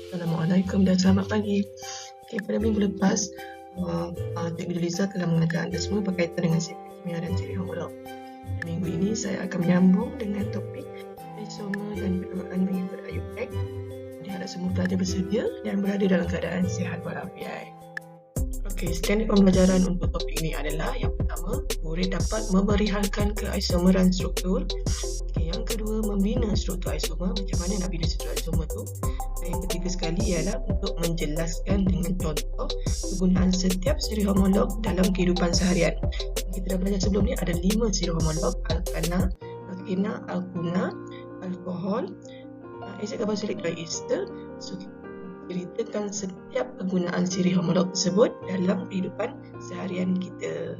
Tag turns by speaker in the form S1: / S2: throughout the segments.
S1: Assalamualaikum dan selamat pagi. Pada minggu lepas, Cikgu Liza telah mengajar anda semua berkaitan dengan sifat kimia dan ciri homolog. Minggu ini saya akan menyambung dengan topik isomer dan perubahan mengikut IUPAC. Diharap semua pelajar bersedia dan berada dalam keadaan sihat walafiat. Standard pembelajaran untuk topik ini adalah yang pertama, murid dapat memerihalkan keisomeran struktur. Yang kedua, membina struktur isomer. Macam mana nak bina struktur isomer tu? Dan yang ketiga sekali ialah untuk menjelaskan dengan contoh penggunaan setiap siri homolog dalam kehidupan seharian. Kita dah belajar sebelum ni ada 5 siri homolog: alkana, alkena, alkuna, alkohol, asid karboksilik dan ester. So ceritakan setiap penggunaan siri homolog tersebut dalam kehidupan seharian kita.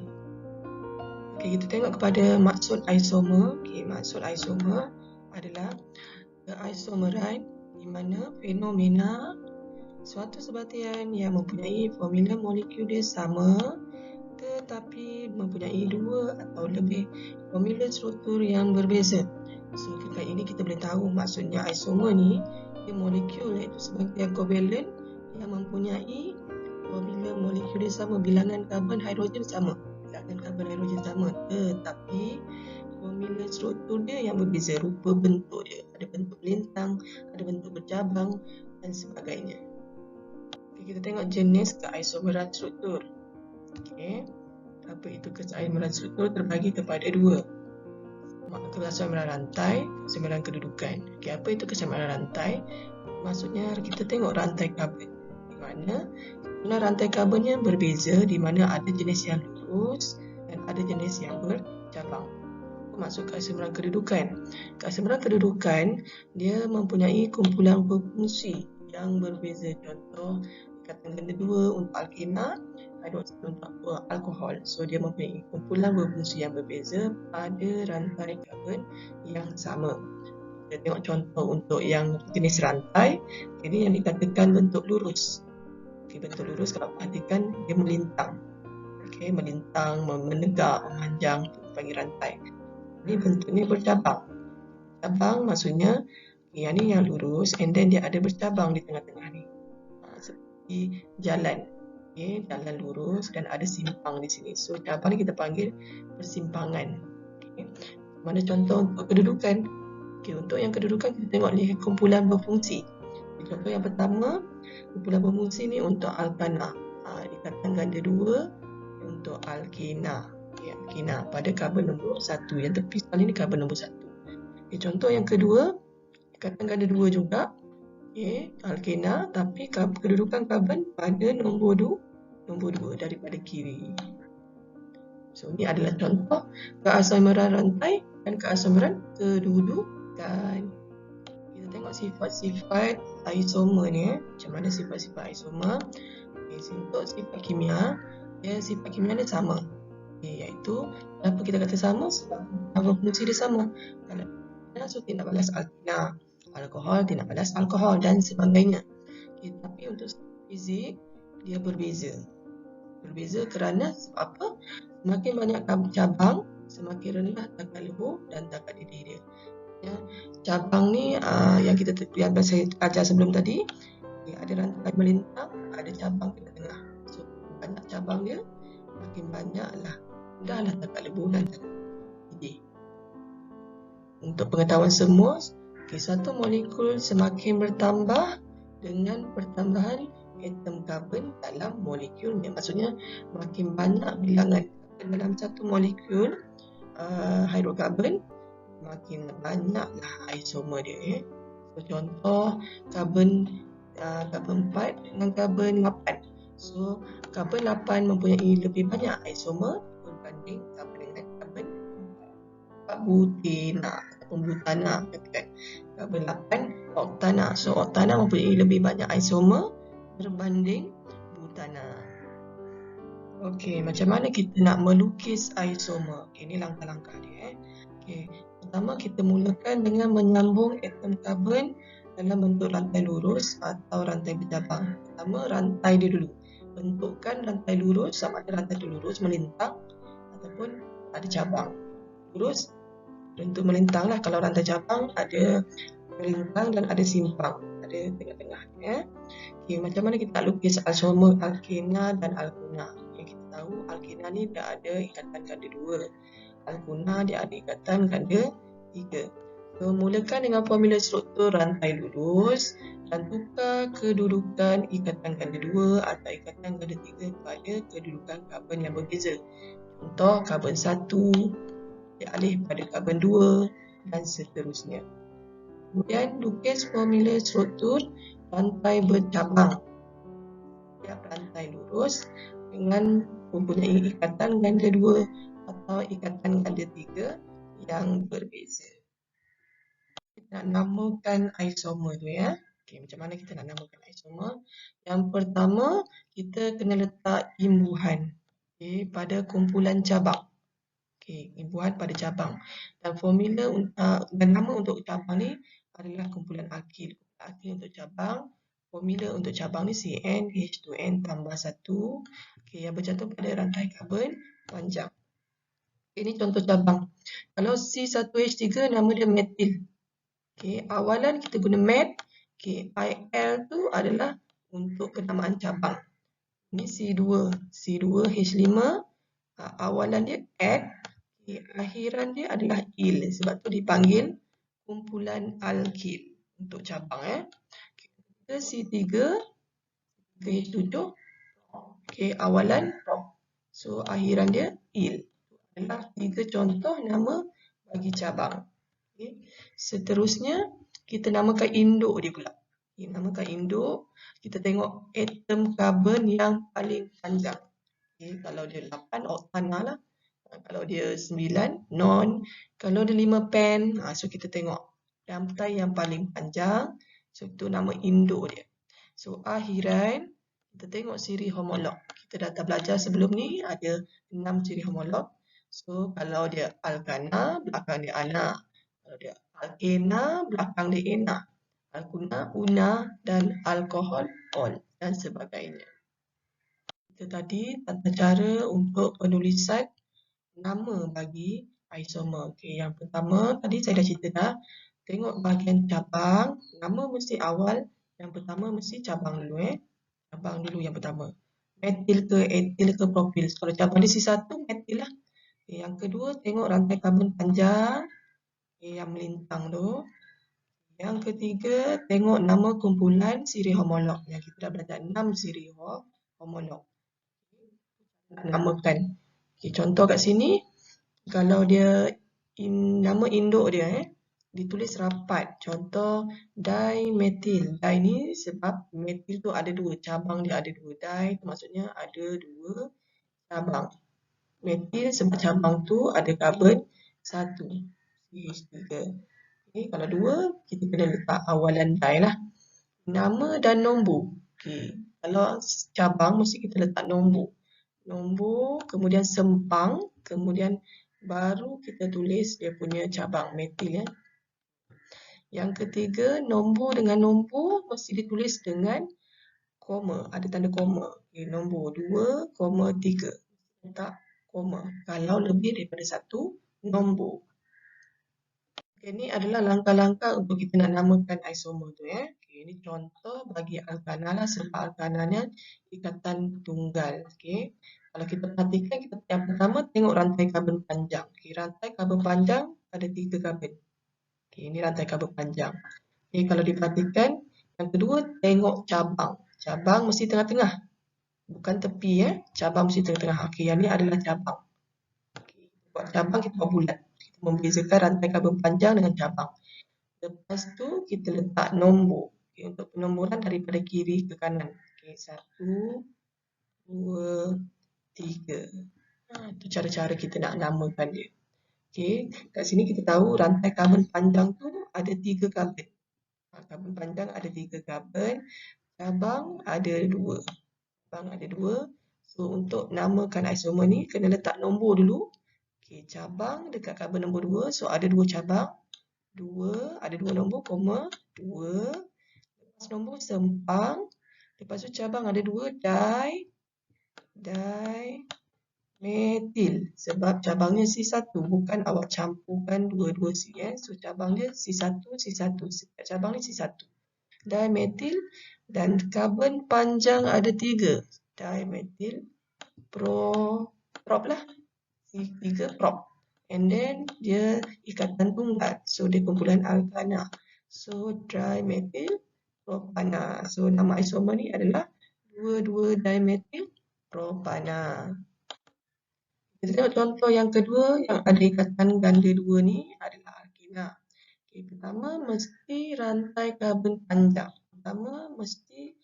S1: Kita tengok kepada maksud isomer. Maksud isomer adalah keisomeran di mana fenomena suatu sebatian yang mempunyai formula molekul dia sama tetapi mempunyai 2 atau lebih formula struktur yang berbeza. So kali ini kita boleh tahu maksudnya isomer ni, molekul iaitu sebatian kovalen yang mempunyai formula molekul dia sama, bilangan karbon hidrogen sama, tetapi formula struktur dia yang berbeza, rupa bentuk dia, ada bentuk melintang, ada bentuk bercabang dan sebagainya. Kita tengok jenis keisomeran struktur. Apa itu keisomeran struktur? Terbagi kepada 2. Keisomeran rantai, keisomeran kedudukan. Apa itu keisomeran rantai? Maksudnya kita tengok rantai karbon, di mana rantai karbonnya berbeza, di mana ada jenis yang lurus dan ada jenis yang bercabang. Maksud keisomeran kedudukan. Keisomeran kedudukan dia mempunyai kumpulan berfungsi yang berbeza. Contoh, ikatan ganda 2 untuk alkena, hidroksid untuk alkohol. So dia mempunyai kumpulan berfungsi yang berbeza pada rantai karbon yang sama. Kita tengok contoh untuk yang jenis rantai, ini yang dikatakan bentuk lurus. Bentuk lurus kalau perhatikan dia melintang. Melintang, menegak, memanjang, itu dipanggil rantai. Ini bentuknya bercabang. Cabang maksudnya yang ni yang lurus and then dia ada bercabang di tengah-tengah ni. Seperti jalan. Jalan lurus dan ada simpang di sini. So cabang ni kita panggil persimpangan. Mana contoh untuk kedudukan? Untuk yang kedudukan kita tengok ni kumpulan berfungsi. Contoh yang pertama, kumpulan berfungsi ni untuk alkana, ikatan ganda 2 untuk alkena. Alkena pada karbon nombor 1. Yang tepi sekali ni karbon nombor 1. Contoh yang kedua, ikatan ganda 2 juga, alkena, tapi kedudukan karbon pada nombor 2 daripada kiri. So ini adalah contoh keisomeran rantai dan keisomeran kedudukan. Kita tengok sifat-sifat isomer ni. Macam mana sifat-sifat isomer? Untuk sifat kimia, sifat kimia dia sama. Iaitu, kenapa kita kata sama? Sebab fungsi dia sama. Kalau so tindak balas alkena, alkohol tindak balas alkohol dan sebagainya. Tapi untuk fizik dia berbeza. Berbeza kerana sebab apa? Semakin banyak cabang, semakin rendah takat lebuh dan takat didih dia. Cabang ni yang saya ajar sebelum tadi, ada rantai melintang, ada cabang di tengah. So banyak cabang dia, makin banyaklah rendahlah takat lebuh dan takat didih. Untuk pengetahuan semua, satu molekul semakin bertambah dengan pertambahan atom karbon dalam molekulnya. Maksudnya makin banyak bilangan dalam satu molekul hidrokarbon, makin banyaklah isomer dia. So contoh karbon 4 dengan karbon 8. So karbon 8 mempunyai lebih banyak isomer berbanding karbon dengan karbon 4. Butena ataupun butana, karbon 8 oktana. So oktana mempunyai lebih banyak isomer berbanding butana. Macam mana kita nak melukis isomer? Ini langkah-langkah dia. Pertama, kita mulakan dengan menyambung atom karbon dalam bentuk rantai lurus atau rantai bercabang. Pertama, rantai dia dulu. Bentukkan rantai lurus, sama ada rantai lurus melintang ataupun ada cabang. Lurus bentuk melintang lah. Kalau rantai cabang ada melintang dan ada simpang. ada tengah-tengah ya. Okay, macam mana kita lukis isomer alkena dan alkuna? Yang kita tahu alkena ni dia ada ikatan ganda 2, alkuna dia ada ikatan ganda 3. So, mulakan dengan formula struktur rantai lurus dan tukar kedudukan ikatan ganda 2 atau ikatan ganda 3 pada kedudukan karbon yang berbeza. Contoh, karbon 1 dialih pada karbon 2 dan seterusnya. Kemudian lukis formula struktur rantai bercabang. Setiap rantai lurus dengan mempunyai ikatan ganda 2 atau ikatan ganda 3 yang berbeza. Kita nak namakan isomer tu ya. Okay, macam mana kita nak namakan isomer? Yang pertama, kita kena letak imbuhan pada kumpulan cabang. Imbuhan pada cabang. Dan formula dan nama untuk cabang ni adalah kumpulan alkil. Alkil untuk cabang. Formula untuk cabang ni CnH2n tambah 1 yang bercantum pada rantai karbon panjang. Ini contoh cabang. Kalau C1H3 nama dia metil. Awalan kita guna met. IL tu adalah untuk kenamaan cabang. Ini C2H5. Awalan dia add. Akhiran dia adalah il. Sebab tu dipanggil kumpulan alkil untuk cabang. Kita C3H7. Awalan prop. So akhiran dia il. Adalah 3 contoh nama bagi cabang. Seterusnya kita namakan induk dia pula. Namakan induk, kita tengok atom karbon yang paling panjang. Kalau dia 8 oktana lah. Kalau dia 9 non. Kalau dia 5 pen, so kita tengok rantai yang paling panjang. So itu nama induk dia. So akhiran kita tengok siri homolog. Kita dah belajar sebelum ni ada 6 ciri homolog. So kalau dia alkana, belakang dia ana. Kalau dia alkena, belakang dia ena. Alkuna, una, dan alkohol, ol, dan sebagainya. Itu tadi tata cara untuk penulisan nama bagi isomer. Yang pertama, tadi saya dah cerita dah. Tengok bahagian cabang, nama mesti awal. Yang pertama mesti cabang dulu. Cabang dulu yang pertama. Metil ke etil ke propil. Kalau cabang dia C1, metil lah. Yang kedua, tengok rantai karbon panjang. Yang melintang tu. Yang ketiga, tengok nama kumpulan siri homolog. Yang kita dah belajar 6 siri homolog. Nak namakan. Contoh kat sini, kalau dia nama induk dia ditulis rapat. Contoh dimetil. Di ni sebab metil tu ada 2, cabang dia ada 2. Di tu maksudnya ada 2 cabang. Metil sebab cabang tu ada karbon 1, CH3. Kalau 2, kita kena letak awalan di lah. Nama dan nombor. Kalau cabang mesti kita letak nombor. Nombor, kemudian sempang, kemudian baru kita tulis dia punya cabang metil. Yang ketiga, nombor dengan nombor mesti ditulis dengan koma, ada tanda koma. Nombor 2, 3. Letak koma. Kalau lebih daripada 1 nombor. Ini adalah langkah-langkah untuk kita nak namakan isomer tu. Ini contoh bagi alkana lah, sebab alkananya ikatan tunggal. Kalau kita perhatikan, yang pertama tengok rantai karbon panjang. Rantai karbon panjang ada 3 karbon. Ini rantai karbon panjang. Kalau diperhatikan, yang kedua tengok cabang. Cabang mesti tengah-tengah. Bukan tepi. Cabang mesti tengah-tengah. Yang ni adalah cabang. Buat cabang kita buat bulat. Kita membezakan rantai karbon panjang dengan cabang. Lepas tu kita letak nombor. Untuk penomboran daripada kiri ke kanan. 1, 2, 3. Itu cara-cara kita nak namakan dia. Kat sini kita tahu rantai karbon panjang tu ada 3 karbon. Karbon panjang ada 3 karbon. Cabang ada 2. Cabang ada 2. So untuk namakan isomer ni kena letak nombor dulu. Cabang dekat karbon nombor 2. So ada 2 cabang. 2, ada 2 nombor, koma, 2. Lepas nombor sempang. Lepas tu cabang ada 2, metil. Sebab cabangnya C1. Bukan awak campurkan dua-dua C. So cabang dia C1, C1. Cabang ni C1. dimetil, dan karbon panjang ada 3. Dimetil, prop lah. 3 prop. And then dia ikatan tunggal. So dia kumpulan alkana. So dimetil propana. So nama isomer ni adalah 2,2 dimetil propana. Kita tengok contoh yang kedua yang ada ikatan ganda 2 ni adalah alkena. Okay, pertama mesti rantai karbon panjang. Pertama mesti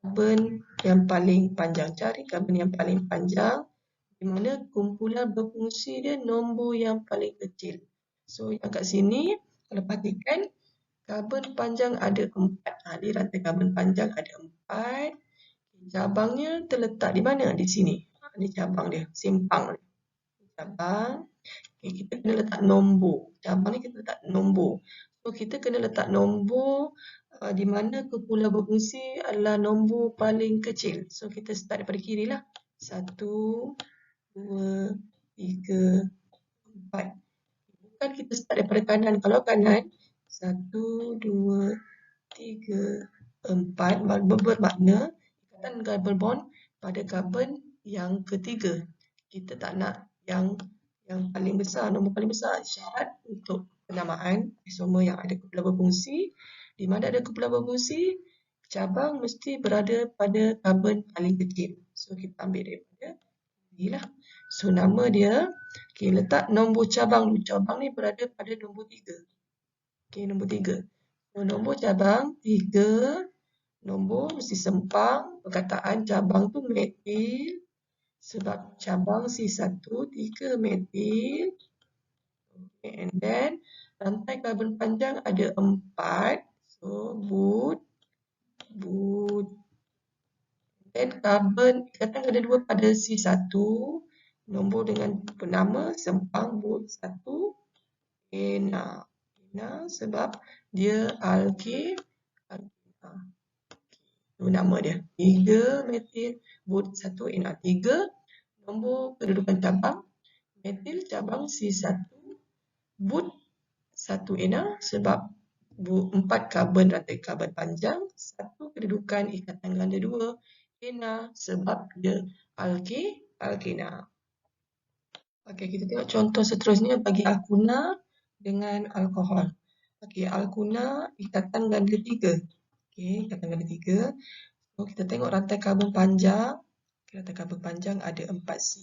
S1: karbon yang paling panjang. Cari karbon yang paling panjang di mana kumpulan berfungsi dia nombor yang paling kecil. So yang kat sini kalau perhatikan karbon panjang ada 4. Di rantai karbon panjang ada 4. Cabangnya terletak di mana? Di sini. Ini cabang dia, simpang dia. Cabang. Okay, kita kena letak nombor. Cabang ni kita letak nombor. So kita kena letak nombor di mana kumpulan berfungsi adalah nombor paling kecil. So kita start daripada kiri lah. 1, 2, 3, 4. Bukan kita start daripada kanan. Kalau kanan, 1, 2, 3, 4 bermakna ikatan carbon bond pada karbon yang ketiga. Kita tak nak yang paling besar, nombor paling besar. Syarat untuk penamaan isomer yang ada kumpulan berfungsi. Di mana ada kumpulan berfungsi, cabang mesti berada pada karbon paling kecil. So kita ambil daripada inilah. So nama dia, okay, letak nombor cabang. Cabang ni berada pada nombor 3. Okay, nombor 3. So nombor cabang 3. Nombor mesti sempang. Perkataan cabang tu metil. Sebab cabang C1 3 metil. Okay, and then rantai karbon panjang ada 4. So but. Dan karbon ikatan ada 2 pada C1. Nombor dengan penama sempang but 1 ena. Ena sebab dia alkena. Itu nama dia. 3 metil but 1 ena. 3 nombor kedudukan cabang. Metil cabang C1 but 1 ena sebab 4 karbon rantai karbon panjang. 1 kedudukan ikatan ganda 2 ena sebab dia alkena. Okey, kita tengok contoh seterusnya bagi alkuna dengan alkohol. Okey, alkuna ikatan ganda 3. Okey, ikatan ganda 3. So kita tengok rantai karbon panjang. Rantai karbon panjang ada 4C,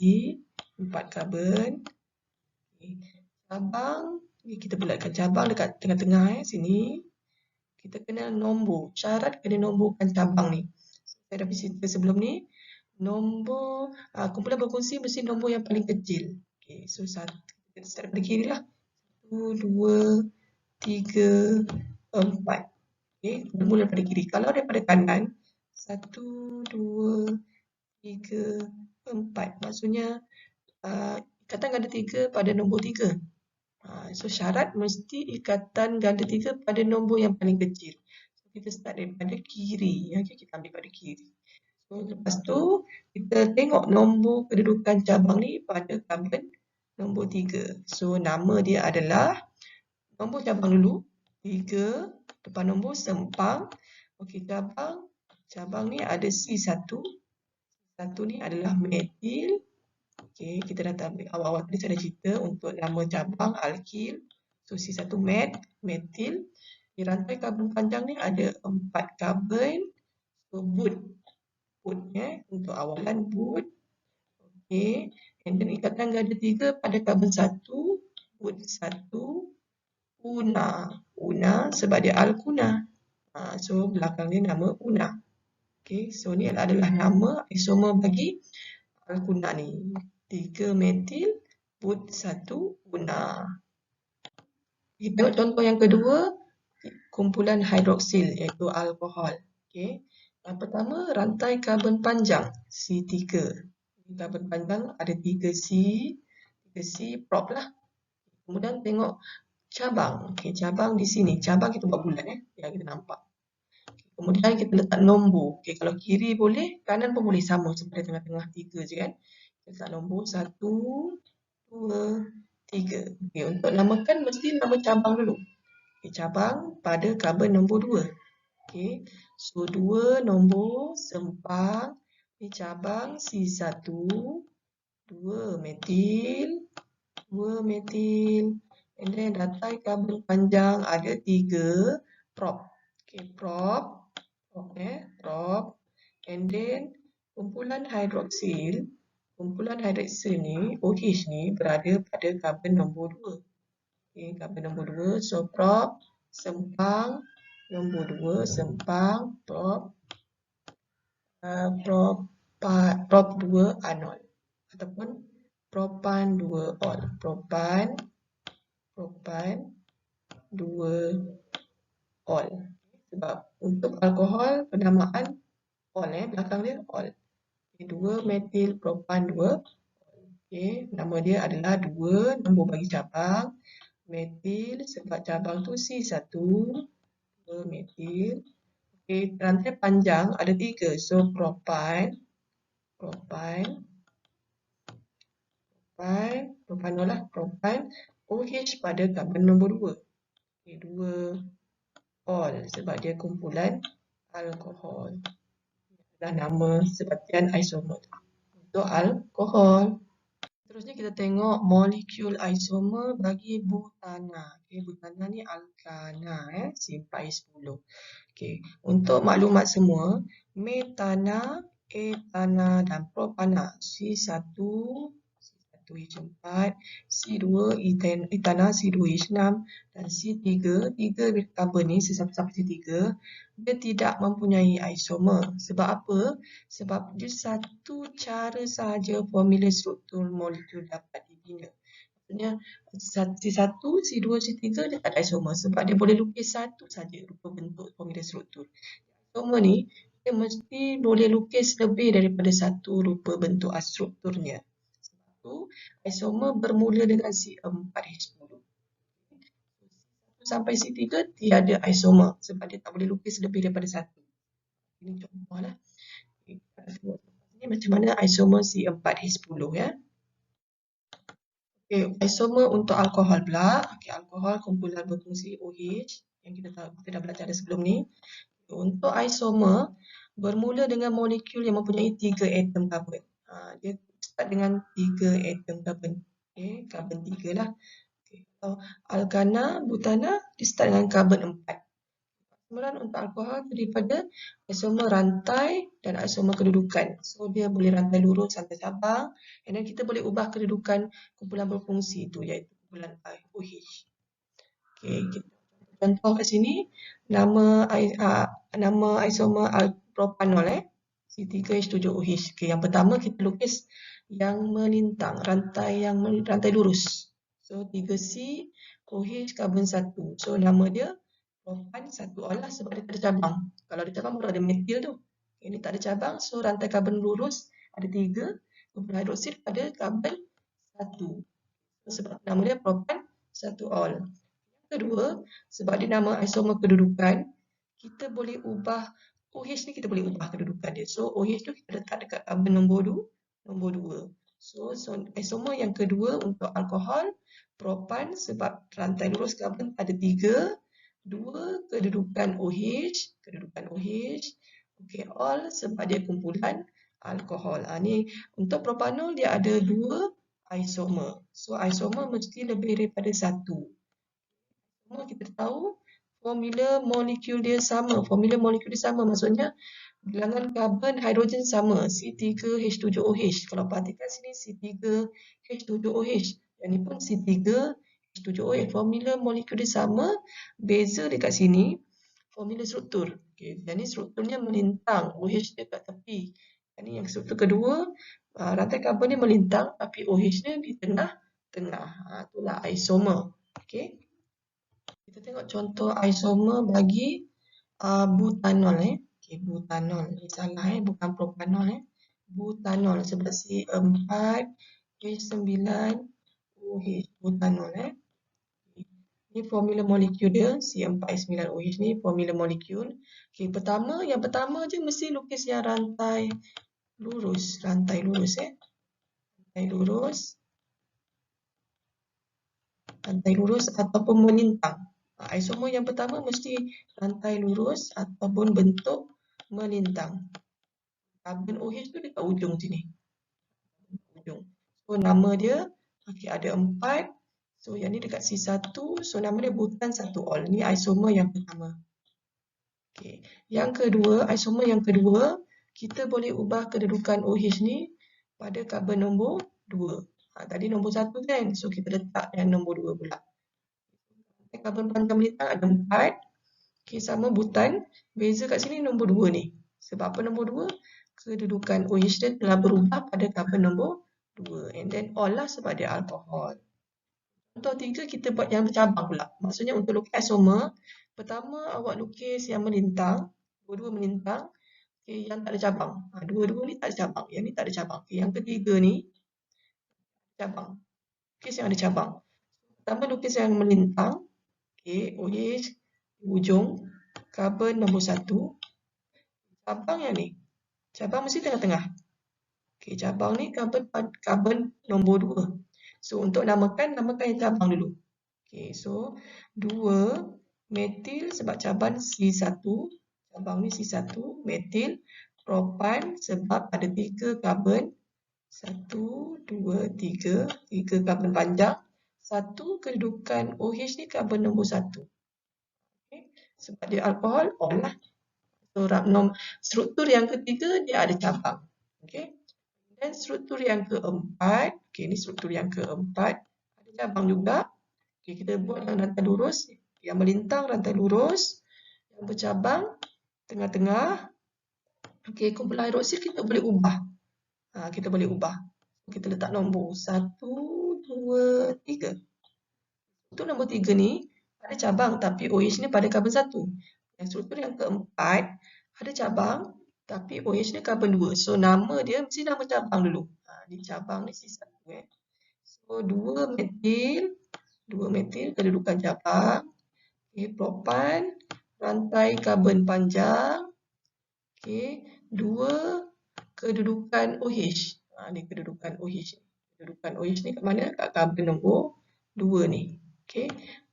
S1: 4 karbon. Okay. Cabang, kita bulatkan cabang dekat tengah-tengah sini. Kita kena nombor. Syarat kena nomborkan cabang ni. Saya dah cerita sebelum ni. Nombor kumpulan berfungsi mesti nombor yang paling kecil. Okay, so kita start daripada kiri lah. 1, 2, 3, 4. Okay, mula daripada kiri. Kalau daripada kanan, 1, 2, 3, 4. Maksudnya ikatan ganda 3 pada nombor 3. So syarat mesti ikatan ganda 3 pada nombor yang paling kecil. So kita start daripada kiri. Okay, kita ambil pada kiri. So lepas tu kita tengok nombor kedudukan cabang ni pada karbon nombor 3. So nama dia adalah nombor cabang dulu. 3 depan nombor sempang. Okey, cabang ni ada C1. Satu ni adalah metil. Okey, kita dah ambil awal-awal tadi saya dah cerita untuk nama cabang alkil. So C1 metil. Di rantai karbon panjang ni ada 4 karbon. So but untuk awalan but. Okey, and then ikatan ganda 3 pada karbon 1 but 1 una sebab dia alkuna. So belakang dia nama una. Okey, so ni adalah nama isomer bagi alkuna ni. 3 metil but 1 una. Kita tengok contoh yang kedua, kumpulan hidroksil iaitu alkohol. Okey. Yang pertama, rantai karbon panjang C3. Karbon panjang ada 3C prop lah. Kemudian tengok cabang. Okey, cabang di sini. Cabang kita buat bulat yang kita nampak. Kemudian kita letak nombor. Okey, kalau kiri boleh, kanan pun boleh sama seperti tengah-tengah 3 je kan. Kita letak nombor 1, 2, 3. Okey, untuk namakan mesti nama cabang dulu. Cabang pada karbon nombor 2. Okey. So 2 nombor sempang ni cabang C1, 2 metil, 2 metil. And then rantai kabel panjang ada 3 prop. Okey, prop. And then kumpulan hidroksil ni, OH ni berada pada kabel nombor 2. Okey, kabel nombor 2. So prop sempang nombor 2 sempang prop prop 2 anol ataupun propan 2 ol. Propan 2 ol. Sebab untuk alkohol penamaan ol belakang dia ol. 2 metil propan 2. Okey, nama dia adalah 2 nombor bagi cabang. Metil sebab cabang tu C1, 2 metil. Okey, rantai panjang ada 3. So propanol lah, propan OH pada kabel nombor 2. Okey, 2 ol sebab dia kumpulan alkohol. Adalah nama sebatian isomer untuk alkohol. Terusnya kita tengok molekul isomer bagi butana. Okey, butana ni alkana C4H10. Okey, untuk maklumat semua, metana, etana dan propana C1, C1H4, C2 etana C2H6 dan C3. 3 karbon ni C1 sampai C3 dia tidak mempunyai isomer. Sebab apa? Sebab dia satu cara sahaja formula struktur molekul dapat dibina. Maksudnya C1, C2, C3 dia tak ada isomer sebab dia boleh lukis satu saja rupa bentuk formula struktur. Isomer ni dia mesti boleh lukis lebih daripada satu rupa bentuk strukturnya. Sebab tu isomer bermula dengan C4H10. Sampai C3 tiada isomer sebab dia tak boleh lukis lebih daripada satu. Ini contohlah. Ini macam mana isomer C4H10 ya. Okey, isomer untuk alkohol pula. Okey, alkohol kumpulan berfungsi OH yang kita dah belajar sebelum ni. Untuk isomer bermula dengan molekul yang mempunyai 3 atom karbon. Dia start dengan 3 atom karbon. Okey, karbon 3 lah. Okay. Alkana, butana dia start dengan karbon 4. Kemudian untuk alkohol daripada isomer rantai dan isomer kedudukan. So dia boleh rantai lurus sampai cabang. And then kita boleh ubah kedudukan kumpulan berfungsi itu iaitu kumpulan OH. Okey, contoh kat sini nama isomer propanol C3H7OH. Okey, yang pertama kita lukis yang melintang, rantai lurus. So 3C OH karbon 1. So nama dia propan 1 ol lah sebab dia tak ada cabang. Kalau ada cabang baru ada metil tu. Ini tak ada cabang, so rantai karbon lurus ada 3, kumpulan hidroksil pada karbon 1. Sebab nama dia propan 1 ol. Yang kedua, sebab dia nama isomer kedudukan, kita boleh ubah OH ni, kita boleh ubah kedudukan dia. So OH tu kita letak dekat karbon nombor 2. So isomer yang kedua untuk alkohol propan sebab rantai lurus karbon ada 3, 2 kedudukan OH. Okey, ol sebab dia kumpulan alkohol. Ni untuk propanol dia ada 2 isomer. So isomer mesti lebih daripada 1. Semua kita tahu formula molekul dia sama. Maksudnya bilangan karbon hidrogen sama, C3H7OH. Kalau perhatikan sini C3H7OH. Yang ni pun C3H7OH. Formula molekul dia sama, beza dekat sini formula struktur. Okey, yang ni strukturnya melintang, OH dia kat tepi. Yang ni yang struktur kedua, rantai karbon dia melintang tapi OH dia di tengah-tengah. Itulah isomer. Okey. Kita tengok contoh isomer bagi butanol Okey, butanol. Ini salah bukan propanol Butanol sebab C4H9OH butanol Ini formula molekul dia C4H9OH ni formula molekul. Okey, yang pertama je mesti lukis yang rantai lurus. Rantai lurus ataupun melintang. Isomer yang pertama mesti rantai lurus ataupun bentuk melintang. Karbon OH tu dekat ujung sini. So nama dia ada 4. So yang ni dekat C1. So nama dia butan 1-ol. Ni isomer yang pertama. Yang kedua, isomer yang kedua, kita boleh ubah kedudukan OH ni pada karbon nombor 2. Tadi nombor 1 kan. So kita letak yang nombor 2 pula. Karbon panjang melintang ada 4. Sama butan. Beza kat sini nombor 2 ni. Sebab apa nombor 2? Kedudukan OH dia telah berubah pada karbon nombor 2. And then all lah sebab dia alkohol. Contoh 3 kita buat yang bercabang pula. Maksudnya untuk lukis isomer, pertama awak lukis yang melintang. Dua-dua melintang. Yang tak ada cabang. Dua-dua ni tak ada cabang. Yang ni tak ada cabang. Yang ketiga ni cabang. Lukis yang ada cabang. Pertama lukis yang melintang. OH ujung. Karbon nombor 1. Cabang yang ni. Cabang mesti tengah-tengah. Cabang ni karbon nombor 2. So untuk namakan yang cabang dulu. So 2 metil sebab cabang C1. Cabang ni C1 metil. Propan sebab ada 3 karbon. 1, 2, 3. 3 karbon panjang. 1 kedudukan OH ni karbon nombor 1. Sebab dia alkohol, all lah. So, struktur yang ketiga dia ada cabang. Dan struktur yang keempat, ni struktur yang keempat ada cabang juga. Kita buat yang rantai lurus, yang melintang rantai lurus, yang bercabang tengah-tengah. Kumpulan hidroksil kita boleh ubah. Kita boleh ubah. Kita letak nombor 1, 2, 3. Untuk nombor 3 ni ada cabang tapi OH ni pada karbon 1. Yang struktur yang keempat ada cabang tapi OH ni karbon 2. So nama dia mesti nama cabang dulu. Ni cabang ni C1. So 2 metil kedudukan cabang. Propan rantai karbon panjang. 2 kedudukan OH. Ni kedudukan OH. Kedudukan OH ni kat mana? Kat karbon nombor 2 ni.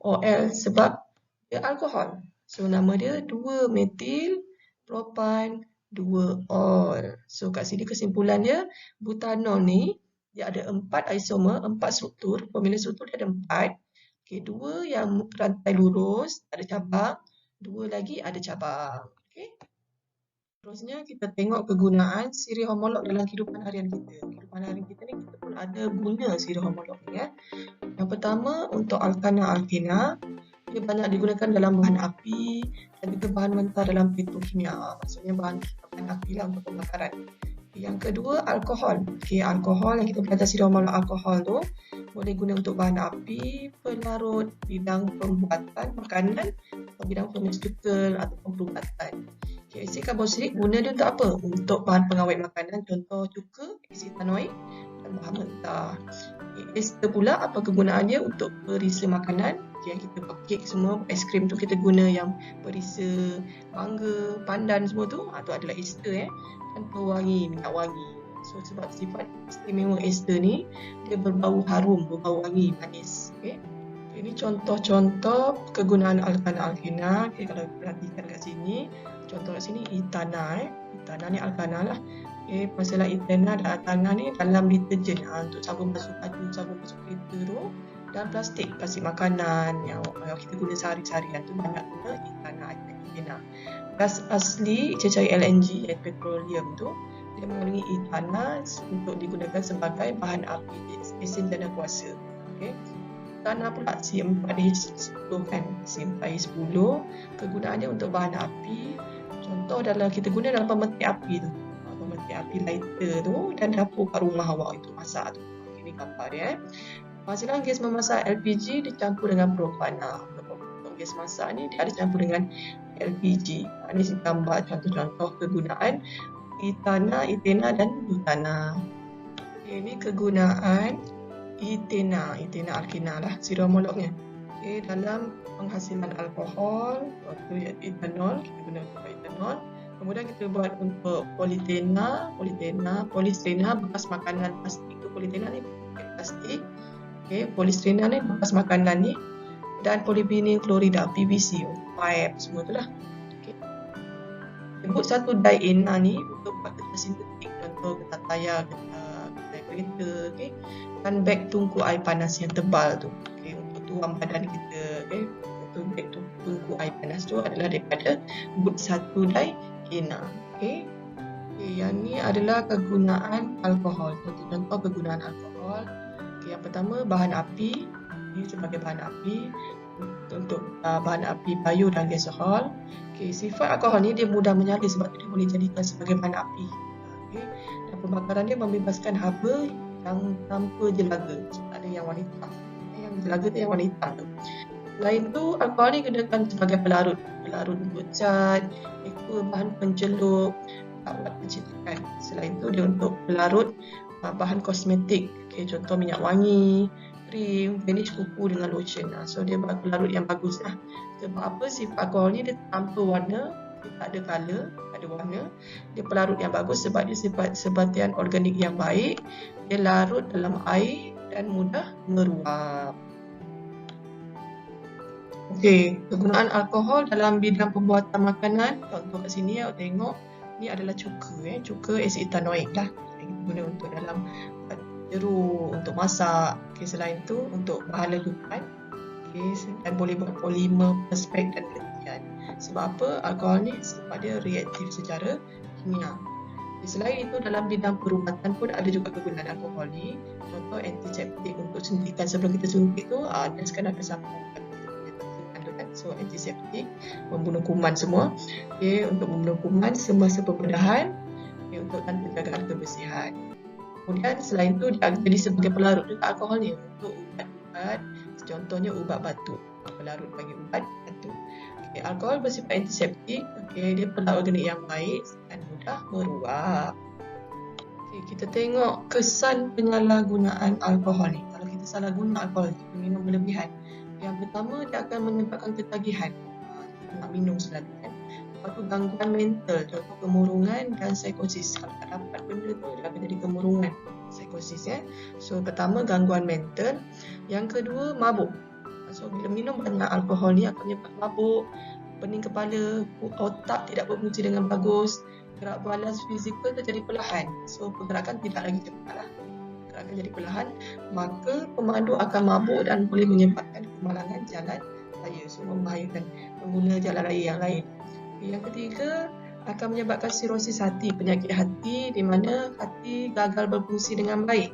S1: OL sebab dia alkohol. So nama dia 2 metil propan 2-ol. So kat sini kesimpulan dia, butanol ni dia ada 4 isomer, 4 struktur. Formula struktur dia ada 4. 2 yang rantai lurus, ada cabang. 2 lagi ada cabang. Terusnya kita tengok kegunaan siri homolog dalam kehidupan harian kita. Kehidupan harian kita ni kita pun ada guna siri homolog ni. Yang pertama untuk alkana-alkena, dia banyak digunakan dalam bahan api dan juga bahan mentah dalam petrokimia. Maksudnya bahan api lah untuk pembakaran. Yang kedua, alkohol. Alkohol yang kita belajar siri homolog alkohol tu boleh guna untuk bahan api, pelarut, bidang pembuatan makanan atau bidang pharmaceutical ataupun perubatan. Asid karboksilik guna dia untuk apa? Untuk bahan pengawet makanan, contoh cuka, asid tanoik dan bahan mentah. Ester pula apa kegunaannya untuk perisa makanan? Yang kita buat kek semua, aiskrim tu kita guna yang perisa mangga, pandan semua tu, tu adalah ester dan pewangi, minyak wangi. So sebab sifat istimewa ester ni dia berbau harum, berbau wangi, manis. Ini contoh-contoh kegunaan alkana-alkena. Kalau perhatikan kat sini, contoh kat sini etana. Etana ni alkana lah. Masalah etana dan etana ni dalam deterjen untuk sabun basuh baju, sabun basuh kereta tu, dan plastik makanan yang kita guna sehari-harian tu banyak guna etana. Gas asli cecair LNG iaitu petroleum tu dia mengandungi etana untuk digunakan sebagai bahan api mesin dana kuasa. Etana pula C4H10 kan, C4H10 kegunaannya untuk bahan api. Contoh kita guna dalam pemetik api tu, pemetik api lighter tu dan dapur kat rumah awak itu masak tu. Ini gambar dia. Penghasilan gas memasak LPG dicampur dengan propan. Untuk gas masak ni dia ada campur dengan LPG. Ini gambar contoh-contoh kegunaan etana, etena dan butana. Ini kegunaan etena alkena lah, siri homolognya. Dalam penghasilan alkohol, waktu etanol, kita guna untuk etanol. Kemudian kita buat untuk polistena, bekas makanan plastik tu. Polistena ni plastik. Polistena ni bekas makanan ni dan polivinyl klorida PVC untuk pipe semua tu lah. Okay. Sebut satu dye-in ni untuk buat getah sintetik, contoh getah tayar, getah kereta, okay. Dan beg tungku air panas yang tebal tu, okay, untuk tuang badan kita, okay. Untuk beg tungku air panas tu adalah daripada but satu dye-in. Okay. Yang ni adalah kegunaan alkohol. Contoh kegunaan alkohol. Okay, yang pertama, bahan api. Ini sebagai bahan api untuk bahan api bio dan gasohol. Okay, sifat alkohol ni dia mudah menyala sebab dia boleh jadikan sebagai bahan api. Okay. Dan pembakaran dia membebaskan haba yang tanpa jelaga. So, ada yang warna hitam. Yang jelaga tu yang warna hitam tu. Selain tu, alkohol ni gunakan sebagai pelarut. Pelarut untuk cat, bahan pencelup, alat pencitraan. Selain tu dia untuk pelarut bahan kosmetik, okay, contoh minyak wangi, krim, finish kuku dengan lotion. So dia pelarut yang bagus lah. Sebab apa? Sifat alkohol ni dia tanpa warna, dia tak ada colour, tak ada warna. Dia pelarut yang bagus sebab dia sifat sebatian organik yang baik. Dia larut dalam air dan mudah meruap. Okey, kegunaan alkohol dalam bidang pembuatan makanan. Contoh kat sini awak tengok, ni adalah cuka, cuka asid etanoik lah. Kita guna untuk dalam jeruk, untuk masak. Okay, selain tu untuk bahan letupan, okay, dan boleh buat polimer, perspek dan ketian. Sebab apa? Alkohol ni sebab dia reaktif secara kimia. Okay, selain itu dalam bidang perubatan pun ada juga kegunaan alkohol ni. Contoh antiseptik untuk suntikan sebelum kita suntik tu, dan sekarang ada sabun. So antiseptik, membunuh kuman semua, okay, untuk membunuh kuman semasa pembedahan, okay, untuk penjagaan kebersihan. Kemudian selain itu dia jadi sebagai pelarut juga alkohol ni untuk ubat-ubat, contohnya ubat batuk, pelarut bagi ubat batuk. Okay, alkohol bersifat antiseptik, okay, dia pelarut organik yang baik dan mudah meruap. Okay, kita tengok kesan penyalahgunaan alkohol ni. Kalau kita salah guna alkohol, kita minum berlebihan. Yang pertama, dia akan menyebabkan ketagihan. Kita nak minum selalu kan. Lepas tu gangguan mental, contoh kemurungan dan psikosis. Kalau tak dapat benda tu, dia akan jadi kemurungan, psikosis ya. So pertama, gangguan mental. Yang kedua, mabuk. So bila minum banyak alkohol ni akan menyebabkan mabuk, pening kepala, otak tidak berfungsi dengan bagus, gerak balas fizikal terjadi perlahan. So pergerakan tidak lagi cepat lah. Akan jadi perlahan, maka pemandu akan mabuk dan boleh menyebabkan kemalangan jalan raya. So membahayakan pengguna jalan raya yang lain. Yang ketiga, akan menyebabkan sirosis hati, penyakit hati di mana hati gagal berfungsi dengan baik.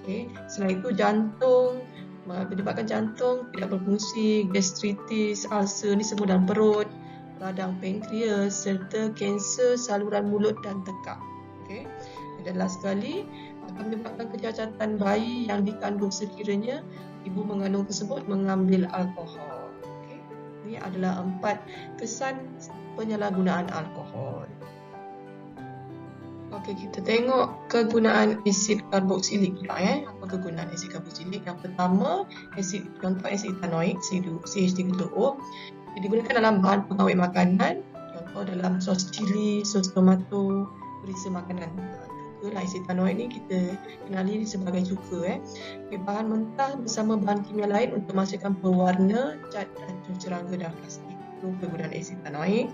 S1: Okay. Selain itu jantung, menyebabkan jantung tidak berfungsi, gastritis, ulcer ni semua dalam perut, radang pankreas serta kanser saluran mulut dan tekak. Okay. Dan last sekali, akan menyebabkan kecacatan bayi yang dikandung sekiranya ibu mengandung tersebut mengambil alkohol. Okay. Ini adalah 4 kesan penyalahgunaan alkohol. Okey, kita tengok kegunaan asid karboksilik pula Apa kegunaan asid karboksilik? Yang pertama, contoh asid etanoik CH3O digunakan dalam bahan pengawet makanan, contoh dalam sos cili, sos tomato, perisa makanan. Asid etanoik ni kita kenali sebagai cuka. Bahan mentah bersama bahan kimia lain untuk menghasilkan pewarna, cat, racun serangga dan plastik. Itu kegunaan asid etanoik.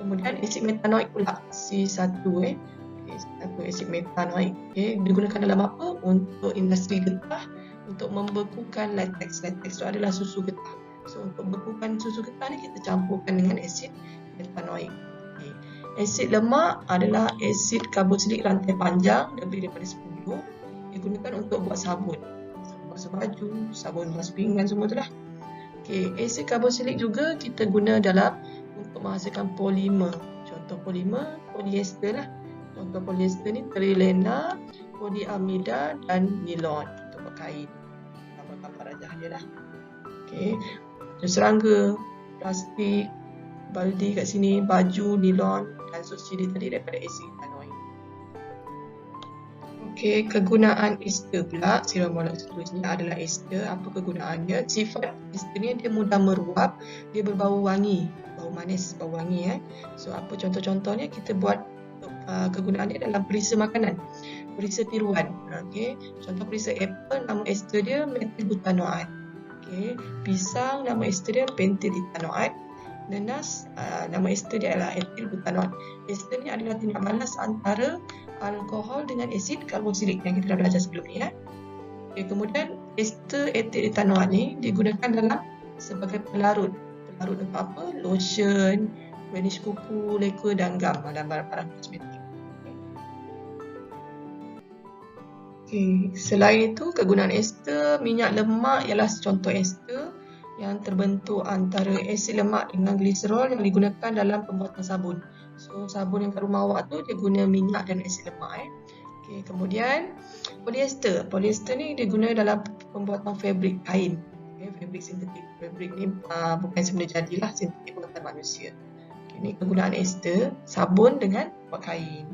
S1: Kemudian asid metanoik pula, C1 satu asid metanoik. Digunakan dalam apa? Untuk industri getah, untuk membekukan latex. Latex itu adalah susu getah. So untuk membekukan susu getah ni kita campurkan dengan asid metanoik. Asid lemak adalah asid karboksilik rantai panjang, lebih daripada 10. Digunakan untuk buat sabun, basuh baju, sabun basuh pinggan, semua tu lah. Asid karboksilik juga kita guna dalam untuk menghasilkan polimer. Contoh polimer, polyester lah. Contoh polyester ni trilena, polyamida dan nilon untuk buat kain. Gambar-gambar rajah dia lah. Serangga, plastik, baldi kat sini, baju, nilon dan sos cili tadi daripada asid etanoik. Kegunaan ester pula, siromolek seterusnya adalah ester. Apa kegunaannya? Sifat ester ni dia mudah meruap, dia berbau wangi, bau manis, bau wangi. So apa contoh-contohnya? Kita buat kegunaan dia dalam perisa makanan, perisa tiruan. Contoh perisa apple, nama ester dia metil butanoat. Okay. Pisang, nama ester dia pentil etanoat. Nenas, nama ester dia adalah etil butanoat. Ester ni adalah tindak balas antara alkohol dengan asid karboksilik yang kita dah belajar sebelum ni. Okay, kemudian ester etil etanoat ni digunakan dalam sebagai pelarut. Pelarut apa? Lotion, varnish kuku, leka dan gam dalam barang-barang kosmetik. Okay. Selain itu, kegunaan ester minyak lemak ialah contoh ester yang terbentuk antara asid lemak dengan gliserol yang digunakan dalam pembuatan sabun. So, sabun yang kat rumah awak tu dia guna minyak dan asid lemak. Okay. Kemudian, polyester. Polyester ni digunakan dalam pembuatan fabrik kain. Okay. Fabrik sintetik. Fabrik ni bukan semula jadilah sintetik buatan manusia. Okay. Ini kegunaan ester, sabun dengan buat kain.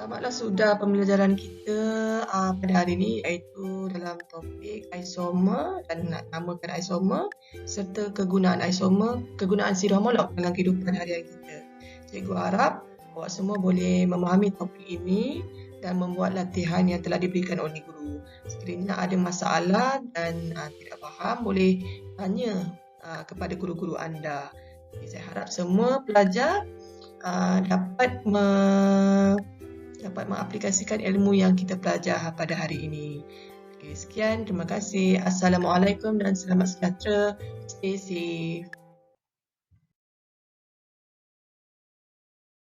S1: Tamatlah sudah pembelajaran kita pada hari ini, iaitu dalam topik isomer dan nak namakan isomer serta kegunaan isomer, kegunaan siri homolog dalam kehidupan harian kita. Cikgu harap awak semua boleh memahami topik ini dan membuat latihan yang telah diberikan oleh guru. Sekiranya ada masalah dan tidak faham, boleh tanya kepada guru-guru anda. Saya harap semua pelajar dapat mengaplikasikan ilmu yang kita belajar pada hari ini. Okay, sekian, terima kasih. Assalamualaikum dan selamat sejahtera. Stay safe.